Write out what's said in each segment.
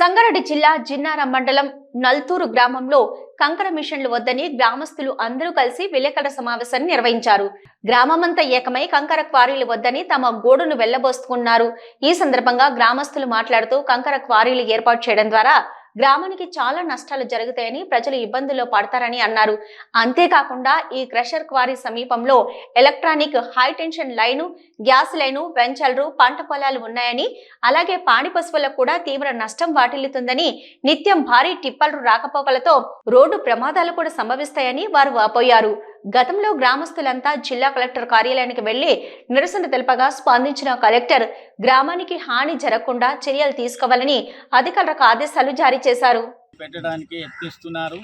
సంగారెడ్డి జిల్లా జిన్నారం మండలం నల్తూరు గ్రామంలో కంకర మిషన్లు వద్దని గ్రామస్తులు అందరూ కలిసి విలేకరుల సమావేశాన్ని నిర్వహించారు. గ్రామమంతా ఏకమై కంకర క్వారీలు వద్దని తమ గోడును వెళ్లబోసుకున్నారు. ఈ సందర్భంగా గ్రామస్తులు మాట్లాడుతూ కంకర క్వారీలు ఏర్పాటు చేయడం ద్వారా గ్రామానికి చాలా నష్టాలు జరుగుతాయని, ప్రజలు ఇబ్బందుల్లో పడతారని అన్నారు. అంతేకాకుండా ఈ క్రషర్ క్వారీ సమీపంలో electronic high tension line, gas line, వెంచర్లు, పంట పొలాలు ఉన్నాయని, అలాగే పాడి పశువులకు కూడా తీవ్ర నష్టం వాటిల్లుతుందని, నిత్యం భారీ టిప్పర్లు రాకపోకలతో రోడ్డు ప్రమాదాలు కూడా సంభవిస్తాయని వారు వాపోయారు. గతంలో గ్రామస్తులంతా జిల్లా కలెక్టర్ కార్యాలయానికి వెళ్లి నిరసన తెలపగా స్పందించిన కలెక్టర్ గ్రామానికి హాని జరగకుండా చర్యలు తీసుకోవాలని అధికారులకు ఆదేశాలు జారీ చేశారు. పెట్టడానికి యత్నిస్తున్నారు.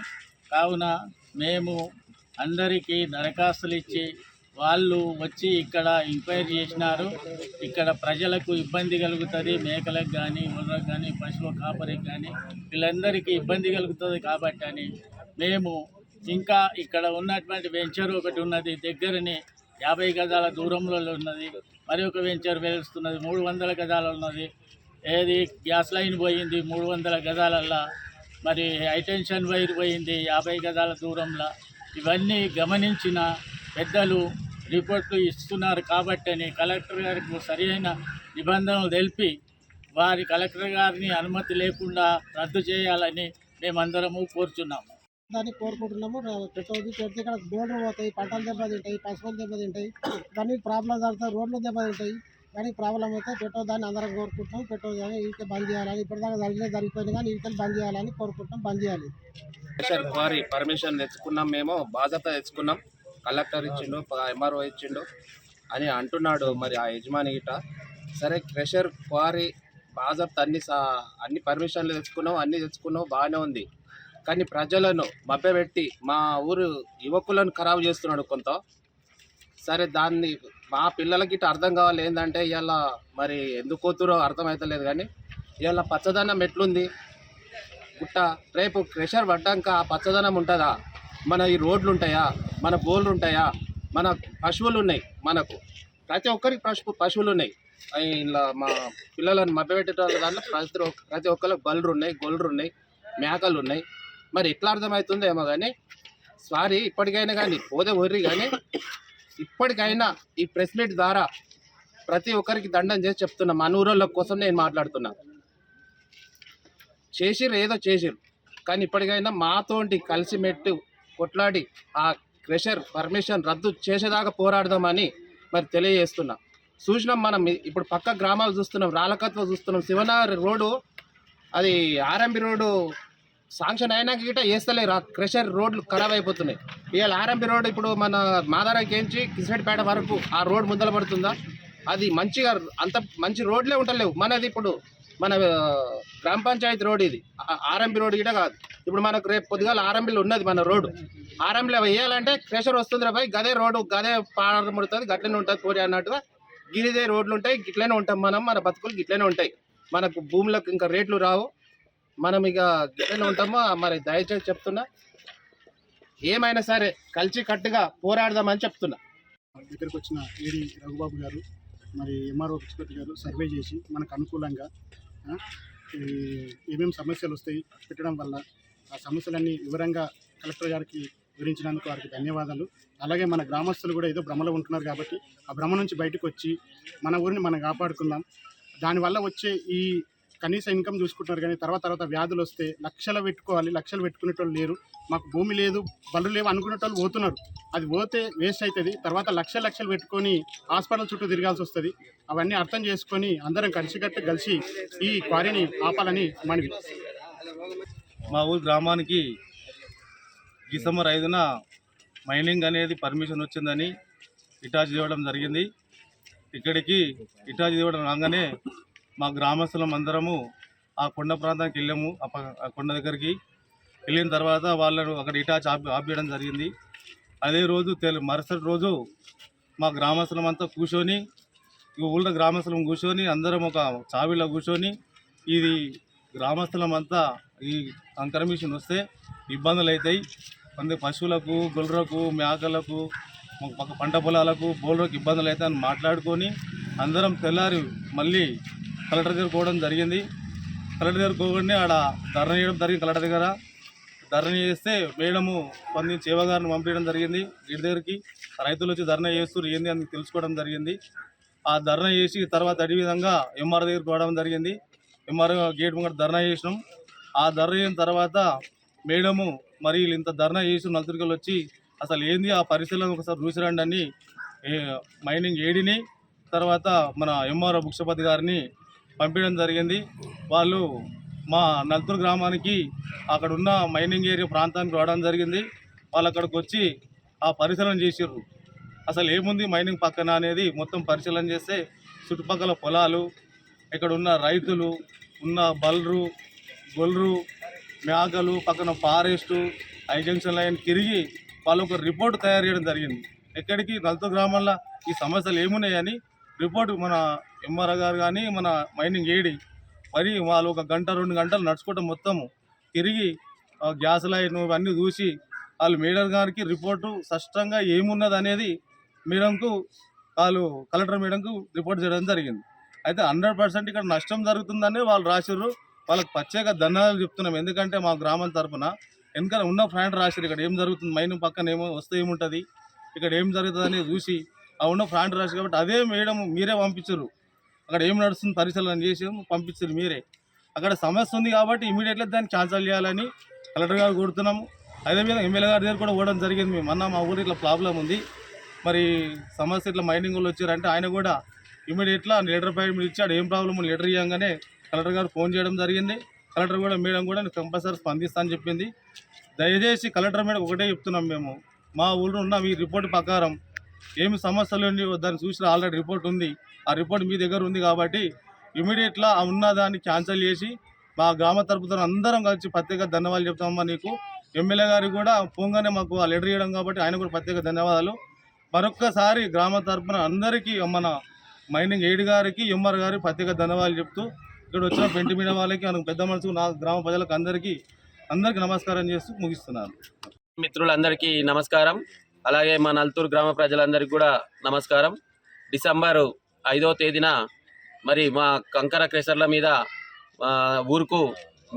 కావున మేము అందరికీ దరఖాస్తులు ఇచ్చి వాళ్ళు వచ్చి ఇక్కడ ఎంక్వైరీ చేసినారు. ఇక్కడ ప్రజలకు ఇబ్బంది కలుగుతుంది, మేకలకు కానీ, ఊళ్ళకు కానీ, పశువుల కాపరికి కానీ వీళ్ళందరికీ ఇబ్బంది కలుగుతుంది కాబట్టి అని మేము ఇంకా ఇక్కడ ఉన్నటువంటి వెంచర్ ఒకటి ఉన్నది, దగ్గరనే 50 గజాల దూరంలో ఉన్నది. మరి ఒక వెంచర్ వెలుస్తున్నది 300 గజాలు ఉన్నది. ఏది గ్యాస్ లైన్ పోయింది 300 గజాలల్లో, మరి హైటెన్షన్ వైర్ పోయింది 50 గజాల దూరంలో. ఇవన్నీ గమనించిన పెద్దలు రిపోర్ట్లు ఇస్తున్నారు కాబట్టి అని కలెక్టర్ గారికి సరైన నిబంధనలు తెలిపి వారి కలెక్టర్ గారిని అనుమతి లేకుండా రద్దు చేయాలని మేమందరము కోరుచున్నాము. దాన్ని కోరుకుంటున్నాము. పెట్రోల్ పెడితే ఇక్కడ బోర్డులు పోతాయి, పంటలు దెబ్బతింటాయి, పశువులు దెబ్బతింటాయి, దానికి ప్రాబ్లం జరుగుతాయి, రోడ్లు దెబ్బతింటాయి. దానికి ప్రాబ్లం అయితే పెట్రోల్ దాన్ని అందరం కోరుకుంటాం. పెట్రోల్ కానీ ఇంకే బంద్ చేయాలని, ఇప్పటిదాకా జరిగిపోయింది కానీ ఇంకే బంద్ చేయాలని కోరుకుంటాం. బంద్ చేయాలి. క్వారీ పర్మిషన్ తెచ్చుకున్నాం, మేము బాధ్యత తెచ్చుకున్నాం. కలెక్టర్ ఇచ్చిండు, ఎంఆర్ఓ ఇచ్చిండు అని అంటున్నాడు మరి ఆ యజమాని గిట. సరే, క్రెషర్ క్వారీ బాధ్యత అన్ని పర్మిషన్లు తెచ్చుకున్నాం, అన్నీ తెచ్చుకున్నాం, బాగానే ఉంది. కానీ ప్రజలను మభ్యపెట్టి మా ఊరు యువకులను ఖరాబు చేస్తున్నాడు కొంత. సరే, దాన్ని మా పిల్లలకి అర్థం కావాలి ఏంటంటే ఇవాళ మరి ఎందుకు కూతురో అర్థమవుతలేదు. కానీ ఇవాళ పచ్చదనం ఎట్లుంది గుట్ట, రేపు క్రెషర్ పడ్డాక ఆ పచ్చదనం ఉంటుందా? మన ఈ రోడ్లు ఉంటాయా, మన బోర్లు ఉంటాయా, మన పశువులు ఉన్నాయి, మనకు ప్రతి ఒక్కరికి పశువులు ఉన్నాయి. ఇలా మా పిల్లలను మభ్యపెట్టే దాంట్లో ప్రతి ఒక్కరికి బర్రెలు ఉన్నాయి, గొర్రెలు ఉన్నాయి, మేకలు ఉన్నాయి. మరి ఎట్లా అర్థమవుతుందో ఏమో కానీ సారీ, ఇప్పటికైనా కానీ పోదే వర్రి కానీ ఇప్పటికైనా ఈ ప్రెస్ మీట్ ద్వారా ప్రతి ఒక్కరికి దండం చేసి చెప్తున్నా. మన ఊరోళ్ళ కోసం నేను మాట్లాడుతున్నా. చేసిర్రు, ఏదో చేసిర్రు, కానీ ఇప్పటికైనా మాతోటి కలిసి మెట్టు కొట్లాడి ఆ క్రెషర్ పర్మిషన్ రద్దు చేసేదాకా పోరాడదామని మరి తెలియజేస్తున్నా. చూసినాం మనం ఇప్పుడు పక్క గ్రామాలు చూస్తున్నాం, రాళ్ళకత్వ చూస్తున్నాం, శివనార్ రోడ్డు అది ఆర్ఎంబి రోడ్డు శాంక్షన్ అయినాక గిట వేస్తలేరు. ఆ క్రెషర్ రోడ్లు ఖరాబ్ అయిపోతున్నాయి. ఇవాళ ఆర్ఎంబి రోడ్డు ఇప్పుడు మన మాదారాకేంచి కిసిరెడ్డిపేట వరకు ఆ రోడ్ ముందల పడుతుందా? అది మంచిగా అంత మంచి రోడ్లే ఉండలేవు. మనది ఇప్పుడు మన గ్రామ పంచాయతీ రోడ్, ఇది ఆర్ఎంబి రోడ్ గిట కాదు. ఇప్పుడు మనకు రేపు పొద్దుగాల ఆర్ఎంబిలో ఉన్నది మన రోడ్డు. ఆర్ఎంబిలో వేయాలంటే క్రెషర్ వస్తుంది రా భయ్, గదే రోడ్డు గదే పాడముడుతుంది, గట్లనే ఉంటుంది కోరి అన్నట్టుగా గిరిదే రోడ్లు ఉంటాయి. గిట్లనే ఉంటాం మనం, మన బతుకులు గిట్లనే ఉంటాయి. మనకు భూములకు ఇంకా రేట్లు రావు, మనం ఇక గిట్లనే ఉంటామో. మరి దయచేసి చెప్తున్నా, ఏమైనా సరే కలిసి కట్టుగా పోరాడదామని చెప్తున్నా. దగ్గరికి వచ్చిన ఏడి రఘుబాబు గారు, మరి ఎంఆర్ఓ ఎక్స్పర్ట్ గారు సర్వే చేసి మనకు అనుకూలంగా ఏమేమి సమస్యలు వస్తాయి పెట్టడం వల్ల ఆ సమస్యలన్నీ వివరంగా కలెక్టర్ గారికి వివరించినందుకు వారికి ధన్యవాదాలు. అలాగే మన గ్రామస్తులు కూడా ఏదో భ్రమలో ఉంటున్నారు కాబట్టి ఆ భ్రమ నుంచి బయటకు వచ్చి మన ఊరిని మనం కాపాడుకుందాం. దానివల్ల వచ్చే ఈ కనీస ఇన్కమ్ చూసుకుంటున్నారు కానీ తర్వాత వ్యాధులు వస్తే లక్షలు పెట్టుకునేటోళ్ళు లేరు. మాకు భూమి లేదు, బళ్ళు లేవు అనుకునేటోళ్ళు పోతున్నారు. అది పోతే వేస్ట్ అవుతుంది. తర్వాత లక్షలు పెట్టుకొని హాస్పిటల్ చుట్టూ తిరగాల్సి వస్తుంది. అవన్నీ అర్థం చేసుకొని అందరం కలిసి ఈ క్వారీని ఆపాలని మనవి. మా ఊరు గ్రామానికి డిసెంబర్ 5న మైనింగ్ అనేది పర్మిషన్ వచ్చిందని ఇటాచి ఇవ్వడం జరిగింది. ఇక్కడికి ఇటాచి ఇవ్వడం రాగానే మా గ్రామస్తులం అందరము ఆ కొండ ప్రాంతానికి వెళ్ళాము. ఆ కొండ దగ్గరికి వెళ్ళిన తర్వాత వాళ్ళను అక్కడ ఇటాచి ఆపేయడం జరిగింది. అదే రోజు మరుసటి రోజు మా గ్రామస్తులం అంతా కూర్చొని, ఊళ్ళో గ్రామస్తులం కూర్చొని అందరం ఒక చావిలో కూర్చొని ఇది గ్రామస్తులం అంతా ఈ కంకర మిషన్ వస్తే ఇబ్బందులు అవుతాయి, కొంత పశువులకు, గొర్రెలకు, మేకలకు, పంట పొలాలకు, బోర్లకు ఇబ్బందులు అవుతాయి అని మాట్లాడుకొని అందరం తెల్లారి మళ్ళీ కలెక్టర్ దగ్గర పోవడం జరిగింది. కలెక్టర్ దగ్గర పోగానే ఆడ ధర్నా చేయడం జరిగింది. కలెక్టర్ దగ్గర ధర్నా చేస్తే మేడము స్పందించి ఏవో గారిని పంపించడం జరిగింది. ఇంటి దగ్గరికి రైతులు వచ్చి ధర్నా చేస్తారు ఏంది అని తెలుసుకోవడం జరిగింది. ఆ ధర్నా చేసి తర్వాత అదేవిధంగా ఎంఆర్ దగ్గరికి పోవడం జరిగింది. ఎంఆర్ గేట్ ముంగట ధర్నా చేసినాం. ఆ ధర్నా చేసిన తర్వాత మేడము మరి వీళ్ళు ఇంత ధర్నా చేసి నలుగురికి వచ్చి అసలు ఏంది ఆ పరిశీలన ఒకసారి చూసిరండి అని మైనింగ్ ఏడిని తర్వాత మన ఎంఆర్ఓ బుక్షపతి గారిని పంపించడం జరిగింది. వాళ్ళు మా నల్తూరు గ్రామానికి అక్కడ ఉన్న మైనింగ్ ఏరియా ప్రాంతానికి రావడం జరిగింది. వాళ్ళు అక్కడికి వచ్చి ఆ పరిశీలన చేసిర్రు. అసలు ఏముంది మైనింగ్ పక్కన అనేది మొత్తం పరిశీలన చేస్తే చుట్టుపక్కల పొలాలు, ఇక్కడ ఉన్న రైతులు, ఉన్న బల్రు గొల్రు మేకలు, పక్కన ఫారెస్టు, హై జంక్షన్ లైన్ తిరిగి వాళ్ళు ఒక రిపోర్ట్ తయారు చేయడం జరిగింది. ఎక్కడికి నల్తూరు గ్రామంలో ఈ సమస్యలు ఏమున్నాయని రిపోర్ట్ మన ఎంఆర్ఓ గారు కానీ మన మైనింగ్ ఏడి మరి వాళ్ళు 1 గంట 2 గంటలు నడుచుకుంటూ మొత్తము తిరిగి గ్యాస్ లైన్ ఇవన్నీ చూసి వాళ్ళు మేడం గారికి రిపోర్టు స్పష్టంగా ఏమున్నది అనేది మేడంకు వాళ్ళు కలెక్టర్ మేడంకు రిపోర్ట్ చేయడం జరిగింది. అయితే 100% ఇక్కడ నష్టం జరుగుతుందని వాళ్ళు రాసిర్రు. వాళ్ళకి ప్రత్యేక ధన్యవాదాలు చెప్తున్నాం. ఎందుకంటే మా గ్రామం తరఫున వెనకాల ఉన్న ఫ్రాంట్ రాసిర్రు. ఇక్కడ ఏం జరుగుతుంది, మైనింగ్ పక్కన ఏమో వస్తే ఏముంటుంది, ఇక్కడ ఏం జరుగుతుంది అనేది చూసి ఆ ఉన్న ఫ్రాంట్ రాసి కాబట్టి అదే మేడం మీరే పంపించారు. అక్కడ ఏం నడుస్తుంది పరిశీలన చేసి పంపించారు మీరే. అక్కడ సమస్య ఉంది కాబట్టి ఇమీడియట్లీ దాన్ని క్యాన్సల్ చేయాలని కలెక్టర్ గారు కోరుతున్నాము. అదేవిధంగా ఎమ్మెల్యే గారి దగ్గర కూడా పోవడం జరిగింది. మేము అన్న మా ఊరు ఇట్లా ప్రాబ్లం ఉంది, మరి సమస్య ఇట్లా మైనింగ్ వాళ్ళు వచ్చారంటే ఆయన కూడా ఇమీడియట్లా లెటర్ పైన ఇచ్చాడు. ఏం ప్రాబ్లం లెటర్ ఇవ్వగానే కలెక్టర్ గారు ఫోన్ చేయడం జరిగింది. కలెక్టర్ కూడా మేడం కూడా కంపల్సరీ స్పందిస్తా అని చెప్పింది. దయచేసి కలెక్టర్ మేడం ఒకటే చెప్తున్నాం, మేము మా ఊళ్ళో ఉన్న మీ రిపోర్ట్ ప్రకారం ఏమి సమస్యలు దాన్ని చూసిన ఆల్రెడీ రిపోర్ట్ ఉంది. ఆ రిపోర్ట్ మీ దగ్గర ఉంది కాబట్టి ఇమీడియట్లా ఆ ఉన్న దాన్ని క్యాన్సిల్ చేసి మా గ్రామ తరపున అందరం కలిసి ప్రత్యేక ధన్యవాదాలు చెప్తామమ్మా నీకు. ఎమ్మెల్యే గారికి కూడా పోగానే మాకు ఆ లెటర్ ఇవ్వడం కాబట్టి ఆయన కూడా ప్రత్యేక ధన్యవాదాలు. మరొక్కసారి గ్రామ తరపున అందరికీ మన మైనింగ్ ఏడి గారికి ఎంఆర్ గారికి ప్రత్యేక ధన్యవాదాలు చెప్తూ ఇక్కడ వచ్చిన పెంటి మీద వాళ్ళకి మనకు పెద్ద మనసు నా గ్రామ ప్రజలకు అందరికీ నమస్కారం చేస్తూ ముగిస్తున్నాను. మిత్రులందరికీ నమస్కారం. అలాగే మా నల్తూరు గ్రామ ప్రజలందరికీ కూడా నమస్కారం. డిసెంబర్ 5వ తేదీన మరి మా కంకర క్రెషర్ల మీద ఊరుకు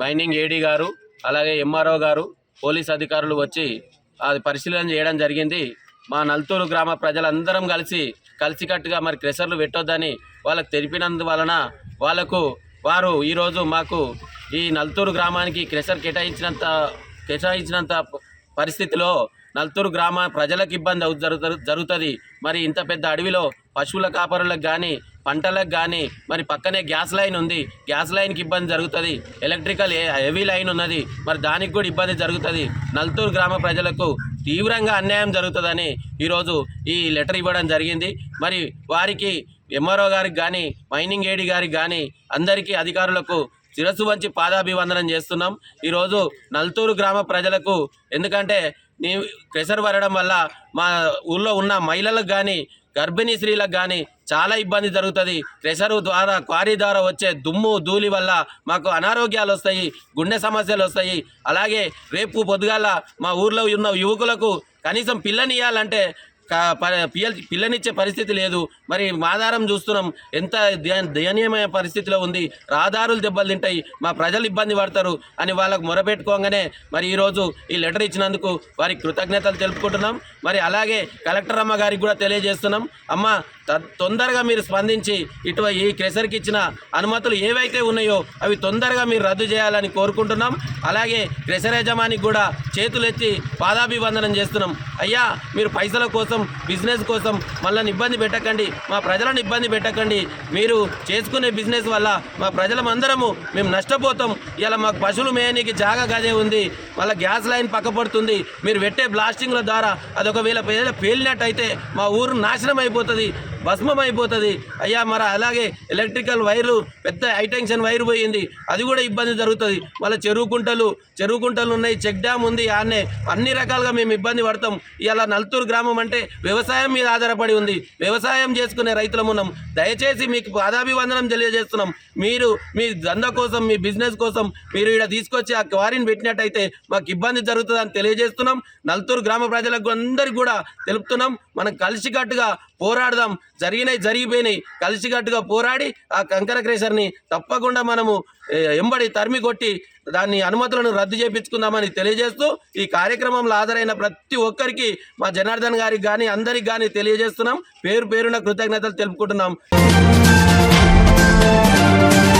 మైనింగ్ ఏడీ గారు అలాగే ఎంఆర్ఓ గారు పోలీస్ అధికారులు వచ్చి అది పరిశీలన చేయడం జరిగింది. మా నల్తూరు గ్రామ ప్రజలందరం కలిసికట్టుగా మరి క్రెషర్లు పెట్టొద్దని వాళ్ళకు తెలిపినందువలన వారు ఈరోజు మాకు ఈ నల్తూరు గ్రామానికి క్రెషర్ కేటాయించినంత పరిస్థితిలో నల్తూరు గ్రామ ప్రజలకు ఇబ్బంది జరుగుతుంది. మరి ఇంత పెద్ద అడవిలో పశువుల కాపరులకు కానీ పంటలకు కానీ మరి పక్కనే గ్యాస్ లైన్ ఉంది, గ్యాస్ లైన్కి ఇబ్బంది జరుగుతుంది. ఎలక్ట్రికల్ హెవీ లైన్ ఉన్నది, మరి దానికి కూడా ఇబ్బంది జరుగుతుంది. నల్తూరు గ్రామ ప్రజలకు తీవ్రంగా అన్యాయం జరుగుతుందని ఈరోజు ఈ లెటర్ ఇవ్వడం జరిగింది. మరి వారికి ఎంఆర్ఓ గారికి కానీ మైనింగ్ ఏడి గారికి కానీ అందరికీ అధికారులకు శిరస్సు వంచి పాదాభివందనం చేస్తున్నాం. ఈరోజు నల్తూరు గ్రామ ప్రజలకు ఎందుకంటే క్రెషర్ పడడం వల్ల మా ఊళ్ళో ఉన్న మహిళలకు కానీ గర్భిణీ స్త్రీలకు కానీ చాలా ఇబ్బంది జరుగుతుంది. క్రెషరు ద్వారా క్వారీ ద్వారా వచ్చే దుమ్ము ధూళి వల్ల మాకు అనారోగ్యాలు వస్తాయి, గుండె సమస్యలు వస్తాయి. అలాగే రేపు పొద్దుగాల మా ఊర్లో ఉన్న యువకులకు కనీసం పిల్లనియాలంటే పిల్లనిచ్చే పరిస్థితి లేదు. మరి మాదారం చూస్తున్నాం ఎంత దయనీయమైన పరిస్థితిలో ఉంది. రహదారులు దెబ్బలు తింటాయి, మా ప్రజలు ఇబ్బంది పడతారు అని వాళ్ళకు మొరపెట్టుకోగానే మరి ఈరోజు ఈ లెటర్ ఇచ్చినందుకు వారికి కృతజ్ఞతలు తెలుపుకుంటున్నాం. మరి అలాగే కలెక్టర్ అమ్మ గారికి కూడా తెలియజేస్తున్నాం, అమ్మ తొందరగా మీరు స్పందించి ఈ క్రెషర్కి ఇచ్చిన అనుమతులు ఏవైతే ఉన్నాయో అవి తొందరగా మీరు రద్దు చేయాలని కోరుకుంటున్నాం. అలాగే క్రెషర్ యజమానికి కూడా చేతులెత్తి పాదాభివందనం చేస్తున్నాం. అయ్యా మీరు పైసల కోసం బిజినెస్ కోసం మళ్ళీ ఇబ్బంది పెట్టకండి, మా ప్రజలను ఇబ్బంది పెట్టకండి. మీరు చేసుకునే బిజినెస్ వల్ల మా ప్రజలమందరము మేము నష్టపోతాం. ఇలా మాకు పశువులు మేయడానికి జాగా గదే ఉంది, మళ్ళీ గ్యాస్ లైన్ పక్కపడుతుంది. మీరు పెట్టే బ్లాస్టింగ్ల ద్వారా అది ఒకవేళ పేలినట్టయితే మా ఊరు నాశనం అయిపోతుంది, భస్మం అయిపోతుంది. అయ్యా మరి అలాగే ఎలక్ట్రికల్ వైర్లు పెద్ద హైటెన్షన్ వైర్ పోయింది, అది కూడా ఇబ్బంది జరుగుతుంది. మళ్ళీ చెరువు కుంటలు ఉన్నాయి, చెక్ డ్యామ్ ఉంది, ఆన్నే అన్ని రకాలుగా మేము ఇబ్బంది పడతాం. ఇలా నల్తూరు గ్రామం అంటే వ్యవసాయం మీద ఆధారపడి ఉంది, వ్యవసాయం చేసుకునే రైతులం ఉన్నాం. దయచేసి మీకు పాదాభివందనం తెలియజేస్తున్నాం. మీరు మీ దందా కోసం మీ బిజినెస్ కోసం మీరు ఇక్కడ తీసుకొచ్చి ఆ క్వారీని పెట్టినట్టయితే మాకు ఇబ్బంది జరుగుతుందని తెలియజేస్తున్నాం. నల్తూరు గ్రామ ప్రజలకు అందరికీ కూడా తెలుపుతున్నాం, మనం కలిసికట్టుగా పోరాడదాం. జరిగిపోయినాయి. కలిసికట్టుగా పోరాడి ఆ కంకర క్రేషర్ని తప్పకుండా మనము ఎంబడి తరిమి కొట్టి దాన్ని అనుమతులను రద్దు చేయించుకుందామని తెలియజేస్తూ ఈ కార్యక్రమంలో హాజరైన ప్రతి ఒక్కరికి మా జనార్దన్ గారికి కానీ అందరికి కానీ తెలియజేస్తున్నాం. పేరు పేరున కృతజ్ఞతలు తెలుపుకుంటున్నాం.